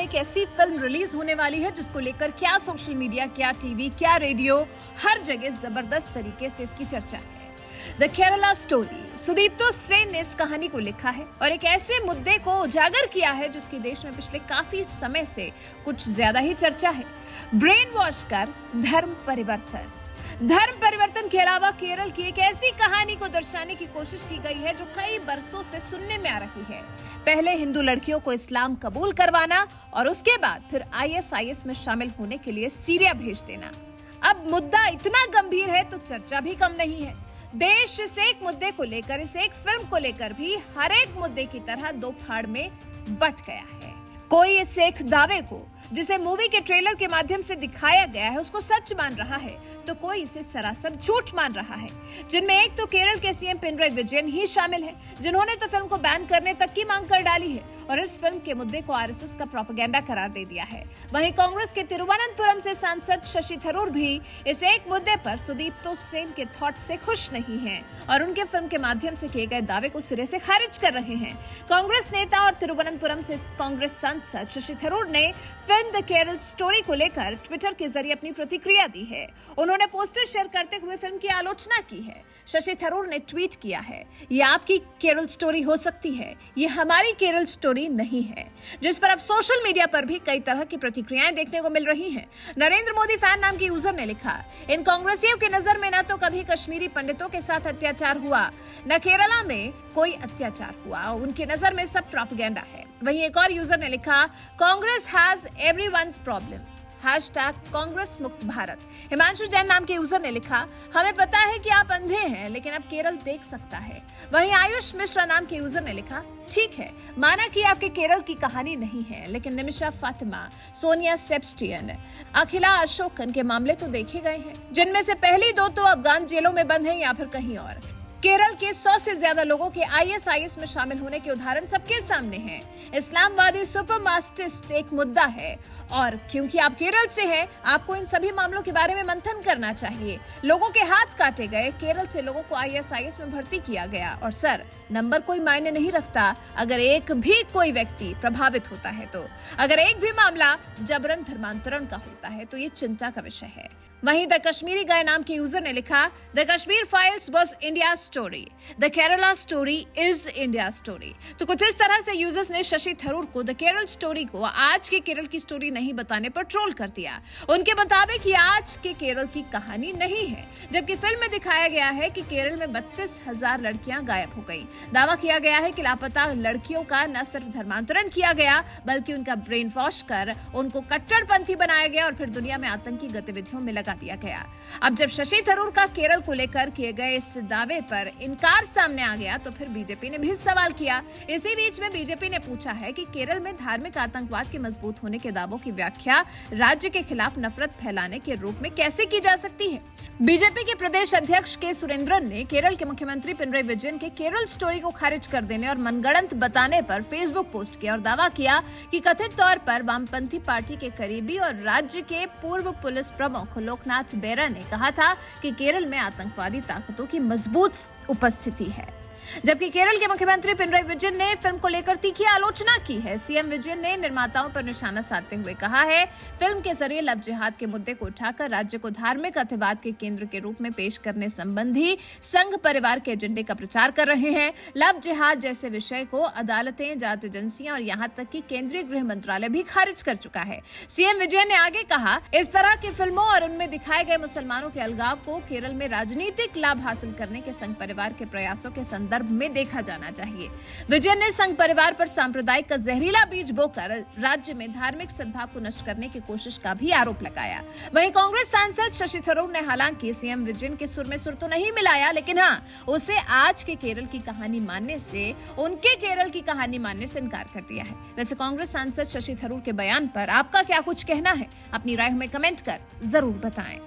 एक ऐसी film release होने वाली है जिसको लेकर क्या सोशल मीडिया, क्या टीवी, क्या रेडियो, हर जगह जबरदस्त तरीके से इसकी चर्चा है। The Kerala story. सुदीप्तो सेन ने इस कहानी को लिखा है और एक ऐसे मुद्दे को उजागर किया है जिसकी देश में पिछले काफी समय से कुछ ज्यादा ही चर्चा है। ब्रेन वॉश कर धर्म परिवर्तन। धर्म परिवर्तन के अलावा केरल की एक ऐसी कहानी को दर्शाने की कोशिश की गई है जो कई बरसों से सुनने में आ रही है। पहले हिंदू लड़कियों को इस्लाम कबूल करवाना और उसके बाद फिर आईएसआईएस में शामिल होने के लिए सीरिया भेज देना। अब मुद्दा इतना गंभीर है तो चर्चा भी कम नहीं है। देश इस एक मुद्दे को लेकर, इस एक फिल्म को लेकर भी हर एक मुद्दे की तरह दो फाड़ में बंट गया है। कोई इस एक दावे को जिसे मूवी के ट्रेलर के माध्यम से दिखाया गया है उसको सच मान रहा है तो कोई इसे सरासर झूठ मान रहा है, जिनमें एक तो केरल के सीएम पिनराई विजयन ही शामिल हैं, जिन्होंने तो फिल्म को बैन करने तक की मांग कर डाली है और इस फिल्म के मुद्दे को आरएसएस का प्रोपेगेंडा करार दे दिया है। वहीं कांग्रेस के तिरुवनंतपुरम से सांसद शशि थरूर भी इस एक मुद्दे पर सुदीप्तो सेन के थॉट से खुश नहीं है और उनके फिल्म के माध्यम से किए गए दावे को सिरे से खारिज कर रहे हैं। कांग्रेस नेता और तिरुवनंतपुरम से कांग्रेस सांसद शशि थरूर ने द केरल स्टोरी को लेकर ट्विटर के जरिए अपनी प्रतिक्रिया दी है। उन्होंने पोस्टर शेयर करते हुए फिल्म की आलोचना की है। शशि थरूर ने ट्वीट किया है, ये आपकी केरल स्टोरी हो सकती है, ये हमारी केरल स्टोरी नहीं है, जिस पर अब सोशल मीडिया पर भी कई तरह की प्रतिक्रियाएं देखने को मिल रही हैं। नरेंद्र मोदी फैन नाम के यूजर ने लिखा, इन कांग्रेसियों की नजर में न तो कभी कश्मीरी पंडितों के साथ अत्याचार हुआ, न केरला में कोई अत्याचार हुआ, उनकी नजर में सब प्रोपेगेंडा है। वहीं एक और यूजर ने लिखा, Congress has everyone's problem, #Congress मुक्त भारत। हिमांशु जैन नाम के यूजर ने लिखा, हमें पता है कि आप अंधे हैं लेकिन अब केरल देख सकता है। वहीं आयुष मिश्रा नाम के यूजर ने लिखा, ठीक है, माना कि आपके केरल की कहानी नहीं है लेकिन निमिषा फातिमा, सोनिया सेबस्टियन, अखिला अशोकन के मामले तो देखे गए हैं, जिनमें से पहली दो तो अफगान जेलों में बंद हैं या फिर कहीं और। केरल के 100 से ज्यादा लोगों के आईएसआईएस में शामिल होने के उदाहरण सबके सामने हैं। इस्लामवादी सुपरमास्टिस्ट एक मुद्दा है और क्योंकि आप केरल से हैं, आपको इन सभी मामलों के बारे में मंथन करना चाहिए। लोगों के हाथ काटे गए, केरल से लोगों को आईएसआईएस में भर्ती किया गया और सर, नंबर कोई मायने नहीं रखता अगर एक भी कोई व्यक्ति प्रभावित होता है तो। अगर एक भी मामला जबरन धर्मांतरण का होता है तो ये चिंता का विषय है। वहीं द कश्मीरी गाय नाम के यूजर ने लिखा, the Kashmir files was India story, the Kerala story is India story. तो कुछ इस तरह से यूजर्स ने शशि थरूर को द केरल स्टोरी को आज के केरल की स्टोरी नहीं बताने पर ट्रोल कर दिया। उनके मुताबिक ये आज के केरल की कहानी नहीं है, जबकि फिल्म में दिखाया गया है कि केरल में 32,000 लड़कियां गायब हो गई। दावा किया गया है कि लापता लड़कियों का न सिर्फ धर्मांतरण किया गया बल्कि उनका ब्रेन वॉश कर उनको कट्टरपंथी बनाया गया और फिर दुनिया में आतंकी गतिविधियों में दिया गया। अब जब शशि थरूर का केरल को लेकर किए गए इस दावे पर इनकार सामने आ गया तो फिर बीजेपी ने भी सवाल किया। इसी बीच में बीजेपी ने पूछा है कि केरल में धार्मिक आतंकवाद के मजबूत होने के दावों की व्याख्या राज्य के खिलाफ नफरत फैलाने के रूप में कैसे की जा सकती है। बीजेपी के प्रदेश अध्यक्ष के सुरेंद्रन ने केरल के मुख्यमंत्री पिनराई विजयन के केरल स्टोरी को खारिज कर देने और मनगढ़ंत बताने पर फेसबुक पोस्ट किया और दावा किया कि कथित तौर पर वामपंथी पार्टी के करीबी और राज्य के पूर्व पुलिस प्रमुख लोकनाथ बेरा ने कहा था कि केरल में आतंकवादी ताकतों की मजबूत उपस्थिति है। जबकि केरल के मुख्यमंत्री पिनराई विजयन ने फिल्म को लेकर तीखी आलोचना की है। सीएम विजयन ने निर्माताओं पर निशाना साधते हुए कहा है, फिल्म के जरिए लव जिहाद के मुद्दे को उठाकर राज्य को धार्मिक अतिवाद के केंद्र के रूप में पेश करने संबंधी संघ परिवार के एजेंडे का प्रचार कर रहे हैं। लव जिहाद जैसे विषय को अदालतें, जांच एजेंसियां और यहाँ तक कि केंद्रीय गृह मंत्रालय भी खारिज कर चुका है। सीएम विजयन ने आगे कहा, इस तरह की फिल्मों और उनमें दिखाए गए मुसलमानों के अलगाव को केरल में राजनीतिक लाभ हासिल करने के संघ परिवार के प्रयासों के संदर्भ में देखा जाना चाहिए। विजयन ने संघ परिवार पर सांप्रदायिक का जहरीला बीज बोकर राज्य में धार्मिक सद्भाव को नष्ट करने की कोशिश का भी आरोप लगाया। वहीं कांग्रेस सांसद शशि थरूर ने हालांकि सीएम विजयन के सुर में सुर तो नहीं मिलाया, लेकिन हाँ, उसे आज के केरल की कहानी मानने से, उनके केरल की कहानी मानने से इनकार कर दिया है। वैसे कांग्रेस सांसद शशि थरूर के बयान पर आपका क्या कुछ कहना है? अपनी राय हमें कमेंट कर जरूर बताएं।